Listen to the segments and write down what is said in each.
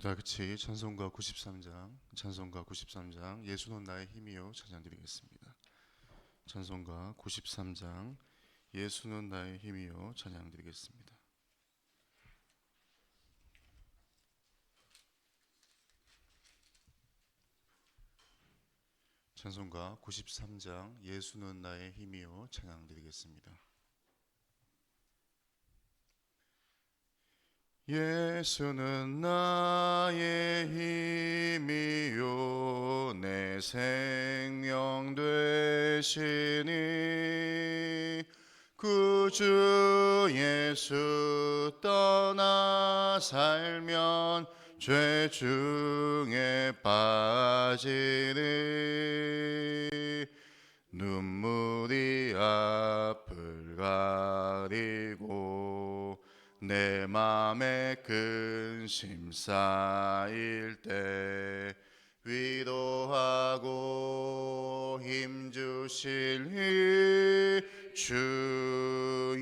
다 같이 찬송가 93장 예수는 나의 힘이요 찬양드리겠습니다. 찬송가 93장 예수는 나의 힘이요 찬양드리겠습니다. 찬송가 93장 예수는 나의 힘이요 찬양드리겠습니다. 예수는 나의 힘이요 내 생명 되시니 구주 예수 떠나 살면 죄 중에 빠지니 눈물이 앞을 가리고 내 맘에 근심 쌓일 때 위로하고 힘주실 주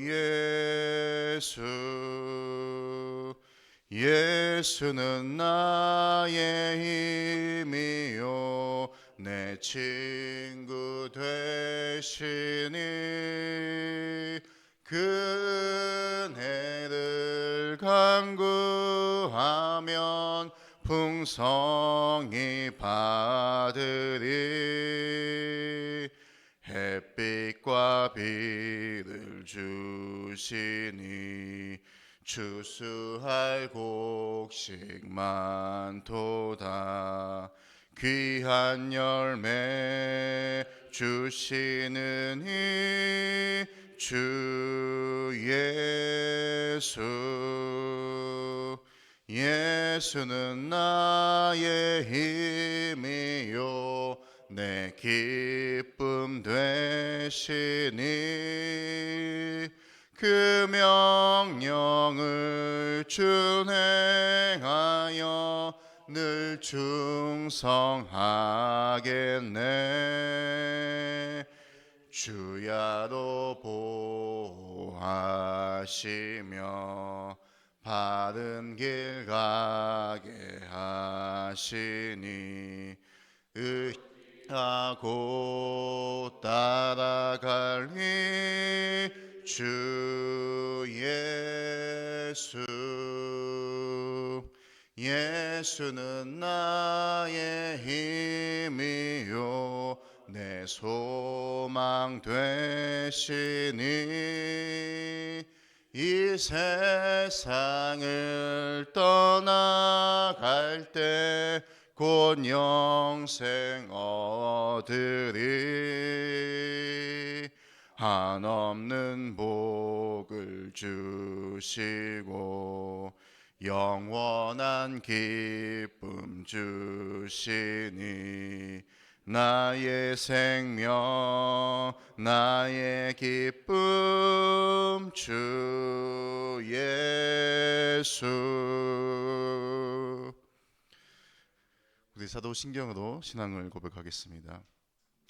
예수. 예수는 나의 힘이요 내 친구 되시니 그네를 간구하면 풍성히 받으리. 햇빛과 비를 주시니 추수할 곡식 많도다. 귀한 열매 주시는 이 주 예수. 예수는 나의 힘이요 내 기쁨 되시니 그 명령을 준행하여 늘 충성하겠네. 주야로 보호하시며 바른 길 가게 하시니 의하고 따라갈니 주 예수. 예수는 나의 힘이요 내 소망 되시니 이 세상을 떠나갈 때 곧 영생 얻으리. 한없는 복을 주시고 영원한 기쁨 주시니 나의 생명 나의 기쁨 주 예수. 우리 사도신경으로 신앙을 고백하겠습니다.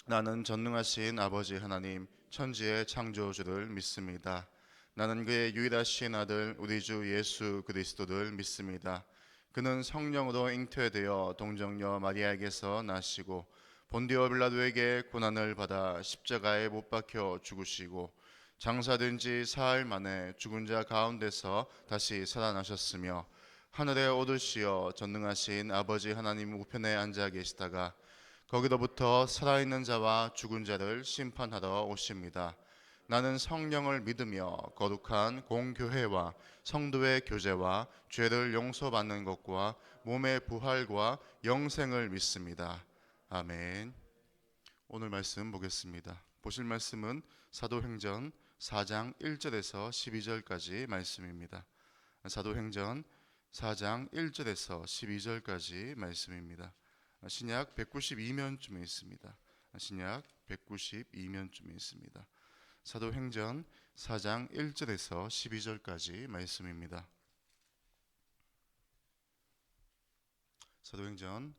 나는 전능하신 아버지 하나님 천지의 창조주를 믿습니다. 나는 그의 유일하신 아들 우리 주 예수 그리스도를 믿습니다. 그는 성령으로 잉태되어 동정녀 마리아에게서 나시고 본디오 빌라도에게 고난을 받아 십자가에 못 박혀 죽으시고 장사된 지 사흘 만에 죽은 자 가운데서 다시 살아나셨으며 하늘에 오르시어 전능하신 아버지 하나님 우편에 앉아 계시다가 거기로부터 살아있는 자와 죽은 자를 심판하러 오십니다. 나는 성령을 믿으며 거룩한 공교회와 성도의 교제와 죄를 용서받는 것과 몸의 부활과 영생을 믿습니다. 아멘. 오늘 말씀 보겠습니다. 보실 말씀은 사도행전 4장 1절에서 12절까지 말씀입니다. 사도행전 4장 1절에서 12절까지 말씀입니다. 신약 192면쯤에 있습니다. 신약 192면쯤에 있습니다. 사도행전 4장 1절에서 12절까지 말씀입니다. 사도행전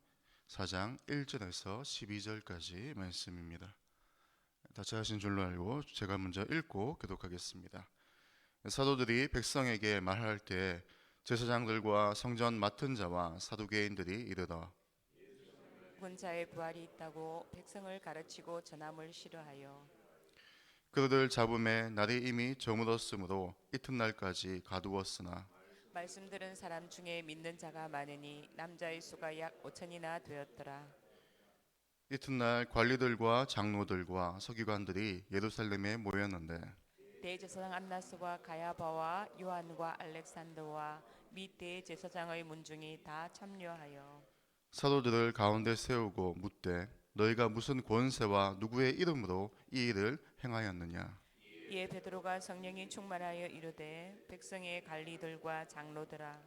4장 1절에서 12절까지 말씀입니다. 다 찾으신 줄로 알고 제가 먼저 읽고 교독하겠습니다. 사도들이 백성에게 말할 때 제사장들과 성전 맡은 자와 사두개인들이 이르러 죽은 자의 부활이 있다고 백성을 가르치고 전함을 싫어하여 그들을 잡음에 날이 이미 저물었으므로 이튿날까지 가두었으나 말씀 들은 사람 중에 믿는 자가 많으니 남자의 수가 약 5천이나 되었더라. 이튿날 관리들과 장로들과 서기관들이 예루살렘에 모였는데 대제사장 안나스와 가야바와 요한과 알렉산더와 및 대제사장의 문중이 다 참여하여 사도들을 가운데 세우고 묻되 너희가 무슨 권세와 누구의 이름으로 이 일을 행하였느냐. 이에 베드로가 성령이 충만하여 이르되 백성의 관리들과 장로들아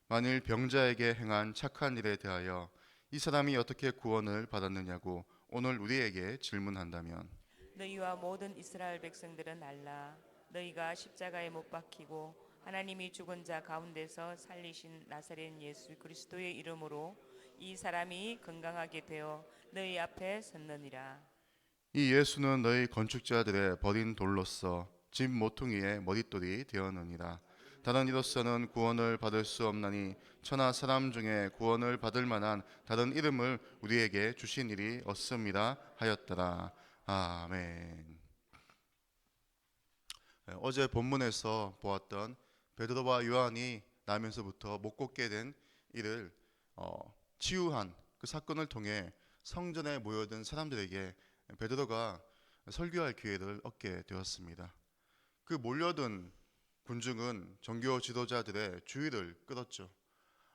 만일 병자에게 행한 착한 일에 대하여 이 사람이 어떻게 구원을 받았느냐고 오늘 우리에게 질문한다면 너희와 모든 이스라엘 백성들은 알라. 너희가 십자가에 못 박히고 하나님이 죽은 자 가운데서 살리신 나사렛 예수 그리스도의 이름으로 이 사람이 건강하게 되어 너희 앞에 섰느니라. 이 예수는 너희 건축자들의 버린 돌로서 집 모퉁이의 머릿돌이 되었느니라. 다른 이로서는 구원을 받을 수 없나니 천하 사람 중에 구원을 받을 만한 다른 이름을 우리에게 주신 일이 없습니다 하였더라. 아멘. 어제 본문에서 보았던 베드로와 요한이 나면서부터 못 걷게 된 이를 치유한 그 사건을 통해 성전에 모여든 사람들에게 베드로가 설교할 기회를 얻게 되었습니다. 그 몰려든 군중은 종교 지도자들의 주의를 끌었죠.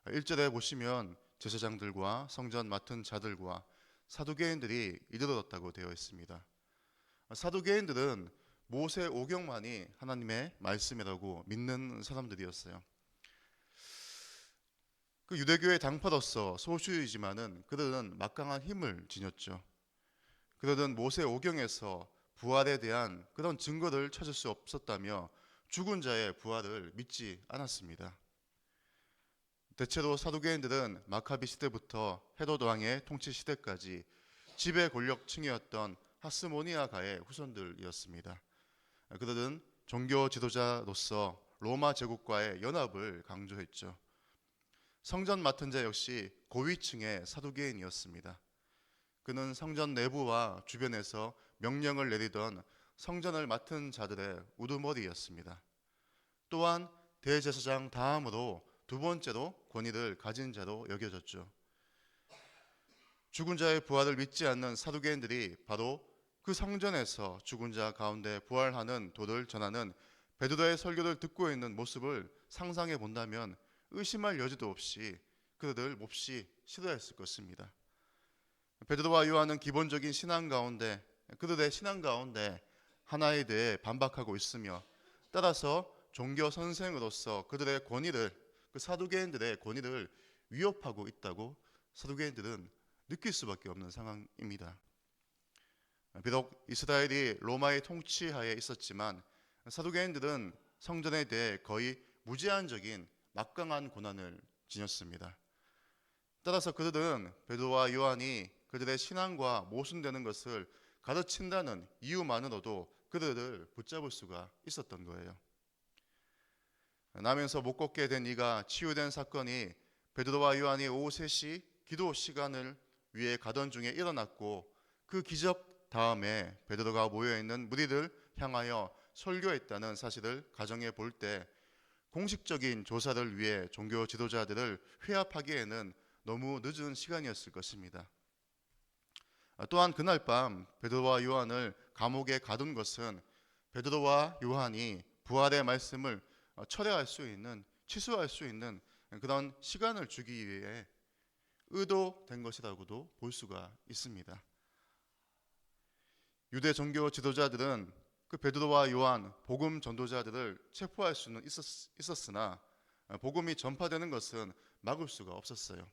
1절에 보시면 제사장들과 성전 맡은 자들과 사두개인들이 이르렀다고 되어 있습니다. 사두개인들은 모세 오경만이 하나님의 말씀이라고 믿는 사람들이었어요. 그 유대교의 당파로서 소수이지만은 그들은 막강한 힘을 지녔죠. 그들은 모세 오경에서 부활에 대한 그런 증거를 찾을 수 없었다며 죽은 자의 부활을 믿지 않았습니다. 대체로 사두개인들은 마카비 시대부터 헤롯 왕의 통치 시대까지 지배 권력층이었던 하스모니아가의 후손들이었습니다. 그들은 종교 지도자로서 로마 제국과의 연합을 강조했죠. 성전 맡은 자 역시 고위층의 사두개인이었습니다. 그는 성전 내부와 주변에서 명령을 내리던 성전을 맡은 자들의 우두머리였습니다. 또한 대제사장 다음으로 두 번째로 권위를 가진 자로 여겨졌죠. 죽은 자의 부활을 믿지 않는 사두개인들이 바로 그 성전에서 죽은 자 가운데 부활하는 도를 전하는 베드로의 설교를 듣고 있는 모습을 상상해 본다면 의심할 여지도 없이 그들을 몹시 싫어했을 것입니다. 베드로와 요한은 기본적인 신앙 가운데 그들의 신앙 가운데 하나에 대해 반박하고 있으며 따라서 종교 선생으로서 그들의 권위를 그 사두개인들의 권위를 위협하고 있다고 사두개인들은 느낄 수밖에 없는 상황입니다. 비록 이스라엘이 로마의 통치하에 있었지만 사두개인들은 성전에 대해 거의 무제한적인 막강한 권한을 지녔습니다. 따라서 그들은 베드로와 요한이 그들의 신앙과 모순되는 것을 가르친다는 이유만으로도 그들을 붙잡을 수가 있었던 거예요. 나면서 못 걷게 된 이가 치유된 사건이 베드로와 요한이 오후 3시 기도 시간을 위해 가던 중에 일어났고 그 기적 다음에 베드로가 모여있는 무리를 향하여 설교했다는 사실을 가정해 볼 때 공식적인 조사를 위해 종교 지도자들을 회합하기에는 너무 늦은 시간이었을 것입니다. 또한 그날 밤 베드로와 요한을 감옥에 가둔 것은 베드로와 요한이 부활의 말씀을 철회할 수 있는, 취소할 수 있는 그런 시간을 주기 위해 의도된 것이라고도 볼 수가 있습니다. 유대 종교 지도자들은 그 베드로와 요한 복음 전도자들을 체포할 수는 있었으나 복음이 전파되는 것은 막을 수가 없었어요.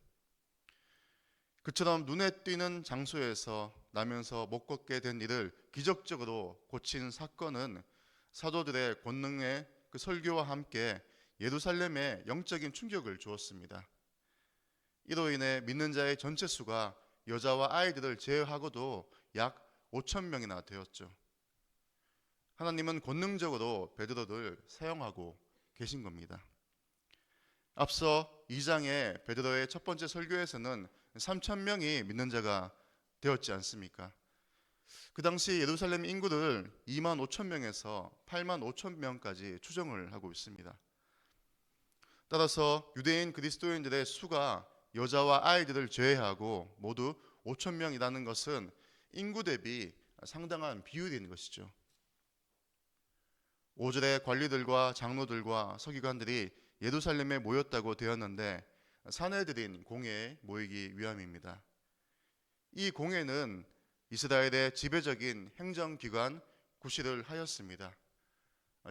그처럼 눈에 띄는 장소에서 나면서 못 걷게 된 일을 기적적으로 고친 사건은 사도들의 권능의 그 설교와 함께 예루살렘에 영적인 충격을 주었습니다. 이로 인해 믿는 자의 전체 수가 여자와 아이들을 제외하고도 약 5천 명이나 되었죠. 하나님은 권능적으로 베드로를 사용하고 계신 겁니다. 앞서 2장의 베드로의 첫 번째 설교에서는 3천 명이 믿는 자가 되었지 않습니까? 그 당시 예루살렘 인구를 2만 5천 명에서 8만 5천 명까지 추정을 하고 있습니다. 따라서 유대인 그리스도인들의 수가 여자와 아이들을 제외하고 모두 5천 명이라는 것은 인구 대비 상당한 비율인 것이죠. 5절에 관리들과 장로들과 서기관들이 예루살렘에 모였다고 되었는데 사내들인 공회에 모이기 위함입니다. 이 공회는 이스라엘의 지배적인 행정기관 구실을 하였습니다.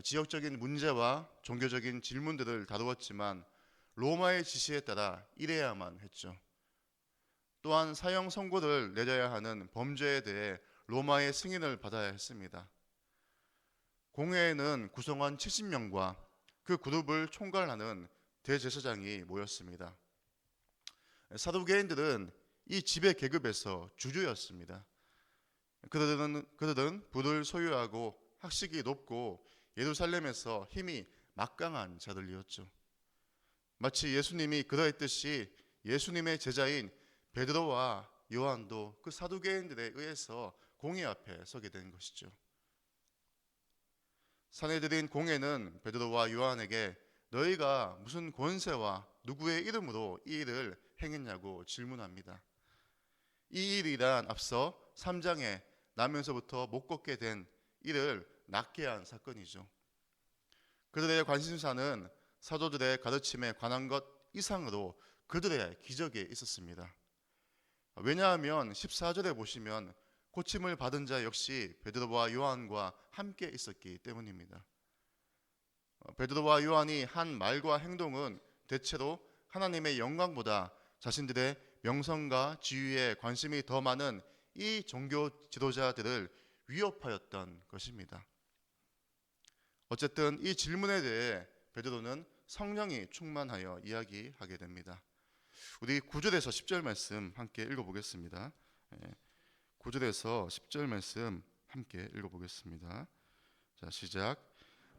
지역적인 문제와 종교적인 질문들을 다루었지만 로마의 지시에 따라 일해야만 했죠. 또한 사형 선고를 내려야 하는 범죄에 대해 로마의 승인을 받아야 했습니다. 공회에는 구성원 70명과 그 그룹을 총괄하는 대제사장이 모였습니다. 사두개인들은 이 지배 계급에서 주주였습니다. 그들은 부를 소유하고 학식이 높고 예루살렘에서 힘이 막강한 자들이었죠. 마치 예수님이 그러했듯이 예수님의 제자인 베드로와 요한도 그 사두개인들에 의해서 공회 앞에 서게 된 것이죠. 사내들인 공회는 베드로와 요한에게 너희가 무슨 권세와 누구의 이름으로 이 일을 행했냐고 질문합니다. 이 일이란 앞서 3장에 나면서부터 못 걷게 된 이를 낫게 한 사건이죠. 그들의 관심사는 사도들의 가르침에 관한 것 이상으로 그들의 기적에 있었습니다. 왜냐하면 14절에 보시면 고침을 받은 자 역시 베드로와 요한과 함께 있었기 때문입니다. 베드로와 요한이 한 말과 행동은 대체로 하나님의 영광보다 자신들의 명성과 지위에 관심이 더 많은 이 종교 지도자들을 위협하였던 것입니다. 어쨌든 이 질문에 대해 베드로는 성령이 충만하여 이야기하게 됩니다. 우리 9절에서 10절 말씀 함께 읽어보겠습니다. 9절에서 10절 말씀 함께 읽어보겠습니다. 자, 시작.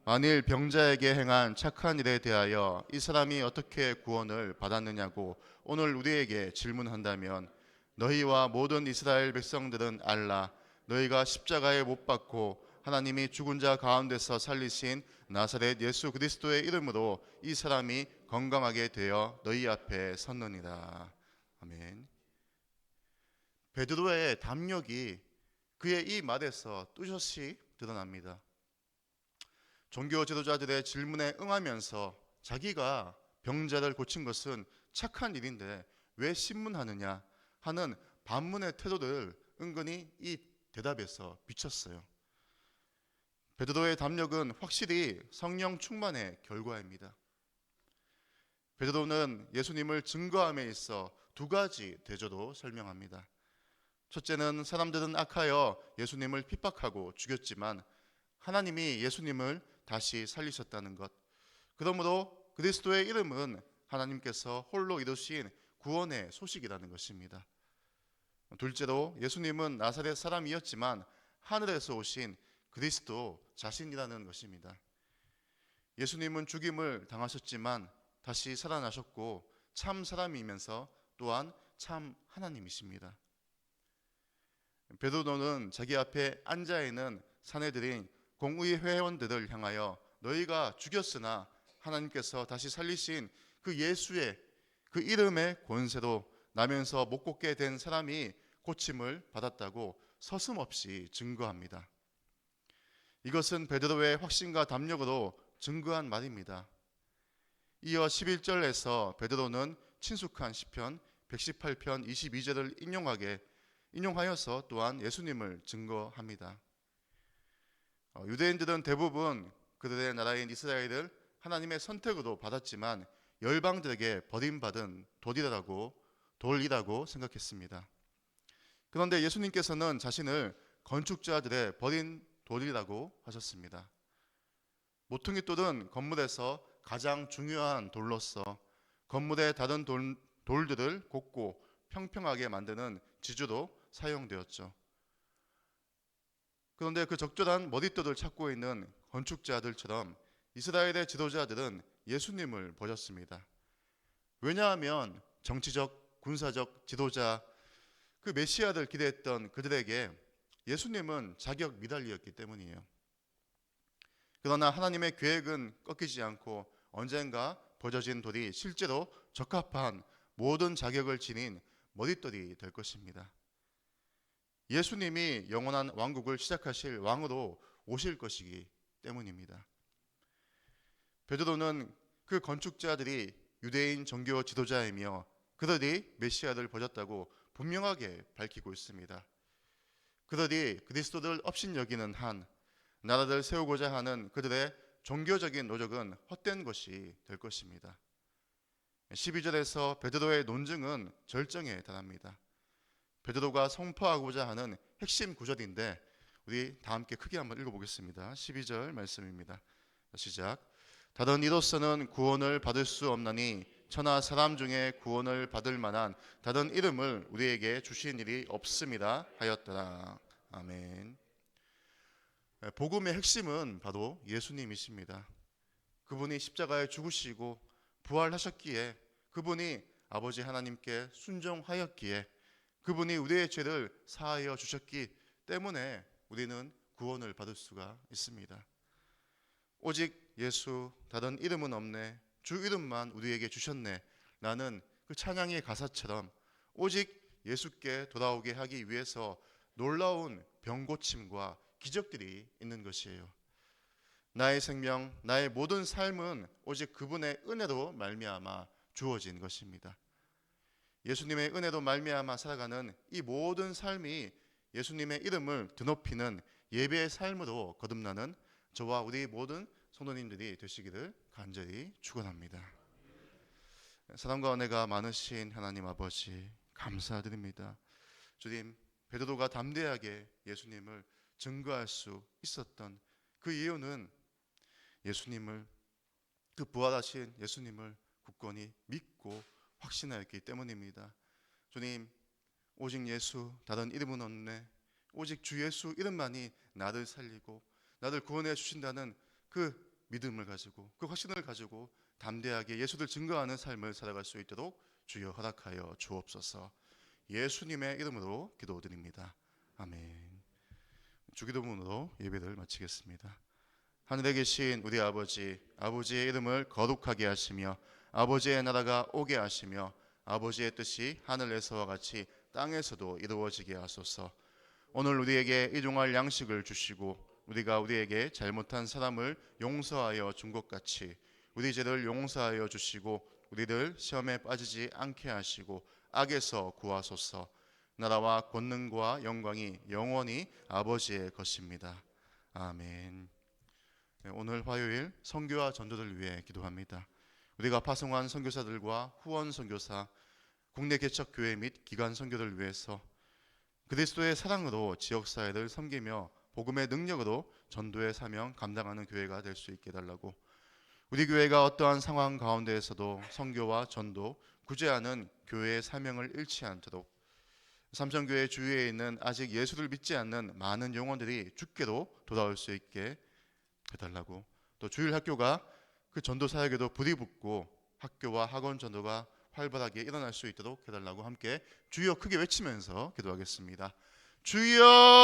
만일 병자에게 행한 착한 일에 대하여 이 사람이 어떻게 구원을 받았느냐고 오늘 우리에게 질문한다면 너희와 모든 이스라엘 백성들은 알라. 너희가 십자가에 못 박고 하나님이 죽은 자 가운데서 살리신 나사렛 예수 그리스도의 이름으로 이 사람이 건강하게 되어 너희 앞에 섰느니라. 아멘. 베드로의 담력이 그의 이 말에서 뚜렷이 드러납니다. 종교 지도자들의 질문에 응하면서 자기가 병자를 고친 것은 착한 일인데 왜 신문하느냐 하는 반문의 태도를 은근히 이 대답에서 비쳤어요. 베드로의 담력은 확실히 성령 충만의 결과입니다. 베드로는 예수님을 증거함에 있어 두 가지 대조로 설명합니다. 첫째는 사람들은 악하여 예수님을 핍박하고 죽였지만 하나님이 예수님을 다시 살리셨다는 것. 그러므로 그리스도의 이름은 하나님께서 홀로 이루신 구원의 소식이라는 것입니다. 둘째로 예수님은 나사렛 사람이었지만 하늘에서 오신 그리스도 자신이라는 것입니다. 예수님은 죽임을 당하셨지만 다시 살아나셨고 참 사람이면서 또한 참 하나님이십니다. 베드로는 자기 앞에 앉아있는 사내들인 공의 회원들을 향하여 너희가 죽였으나 하나님께서 다시 살리신 그 예수의 그 이름의 권세로 나면서 못 걷게 된 사람이 고침을 받았다고 서슴없이 증거합니다. 이것은 베드로의 확신과 담력으로 증거한 말입니다. 이어 11절에서 베드로는 친숙한 시편 118편 22절을 인용하여서 또한 예수님을 증거합니다. 유대인들은 대부분 그들의 나라인 이스라엘을 하나님의 선택으로 받았지만 열방들에게 버림받은 돌이라고 생각했습니다. 그런데 예수님께서는 자신을 건축자들의 버린 돌이라고 하셨습니다. 모퉁이 돌은 건물에서 가장 중요한 돌로서 건물의 다른 돌들을 곱고 평평하게 만드는 지주로 사용되었죠. 그런데 그 적절한 머릿돌을 찾고 있는 건축자들처럼 이스라엘의 지도자들은 예수님을 버렸습니다. 왜냐하면 정치적, 군사적 지도자, 그 메시아들 기대했던 그들에게 예수님은 자격 미달이었기 때문이에요. 그러나 하나님의 계획은 꺾이지 않고 언젠가 버져진 돌이 실제로 적합한 모든 자격을 지닌 머릿돌이 될 것입니다. 예수님이 영원한 왕국을 시작하실 왕으로 오실 것이기 때문입니다. 베드로는 그 건축자들이 유대인 종교 지도자이며 그들이 메시아를 버졌다고 분명하게 밝히고 있습니다. 그들이 그리스도를 업신여기는 한 나라를 세우고자 하는 그들의 종교적인 노력은 헛된 것이 될 것입니다. 12절에서 베드로의 논증은 절정에 달합니다. 베드로가 선포하고자 하는 핵심 구절인데 우리 다 함께 크게 한번 읽어보겠습니다. 12절 말씀입니다. 시작. 다른 이로서는 구원을 받을 수 없나니 천하 사람 중에 구원을 받을 만한 다른 이름을 우리에게 주신 일이 없음이라 하였더라. 아멘. 복음의 핵심은 바로 예수님이십니다. 그분이 십자가에 죽으시고 부활하셨기에, 그분이 아버지 하나님께 순종하였기에, 그분이 우리의 죄를 사하여 주셨기 때문에 우리는 구원을 받을 수가 있습니다. 오직 예수 다른 이름은 없네, 주 이름만 우리에게 주셨네 라는 그 찬양의 가사처럼 오직 예수께 돌아오게 하기 위해서 놀라운 병고침과 기적들이 있는 것이에요. 나의 생명, 나의 모든 삶은 오직 그분의 은혜로 말미암아 주어진 것입니다. 예수님의 은혜로 말미암아 살아가는 이 모든 삶이 예수님의 이름을 드높이는 예배의 삶으로 거듭나는 저와 우리 모든 성도님들이 되시기를 간절히 축원합니다. 사랑과 은혜가 많으신 하나님 아버지 감사드립니다. 주님, 베드로가 담대하게 예수님을 증거할 수 있었던 그 이유는 예수님을, 그 부활하신 예수님을 굳건히 믿고 확신하였기 때문입니다. 주님, 오직 예수 다른 이름은 없네, 오직 주 예수 이름만이 나를 살리고 나를 구원해 주신다는 그 믿음을 가지고, 그 확신을 가지고 담대하게 예수를 증거하는 삶을 살아갈 수 있도록 주여 허락하여 주옵소서. 예수님의 이름으로 기도드립니다. 아멘. 주기도문으로 예배를 마치겠습니다. 하늘에 계신 우리 아버지, 아버지의 이름을 거룩하게 하시며 아버지의 나라가 오게 하시며 아버지의 뜻이 하늘에서와 같이 땅에서도 이루어지게 하소서. 오늘 우리에게 일용할 양식을 주시고 우리가 우리에게 잘못한 사람을 용서하여 준 것 같이 우리 죄를 용서하여 주시고 우리를 시험에 빠지지 않게 하시고 악에서 구하소서. 나라와 권능과 영광이 영원히 아버지의 것입니다. 아멘. 오늘 화요일 선교와 전도를 위해 기도합니다. 우리가 파송한 선교사들과 후원 선교사, 국내 개척 교회 및 기관 선교를 위해서 그리스도의 사랑으로 지역사회를 섬기며 복음의 능력으로 전도의 사명 감당하는 교회가 될 수 있게 해달라고, 우리 교회가 어떠한 상황 가운데에서도 선교와 전도, 구제하는 교회의 사명을 잃지 않도록 삼천교회 주위에 있는 아직 예수를 믿지 않는 많은 영혼들이 주께로 돌아올 수 있게 해달라고, 또 주일학교가 그 전도 사역에도 불이 붙고 학교와 학원 전도가 활발하게 일어날 수 있도록 해달라고 함께 주여 크게 외치면서 기도하겠습니다. 주여!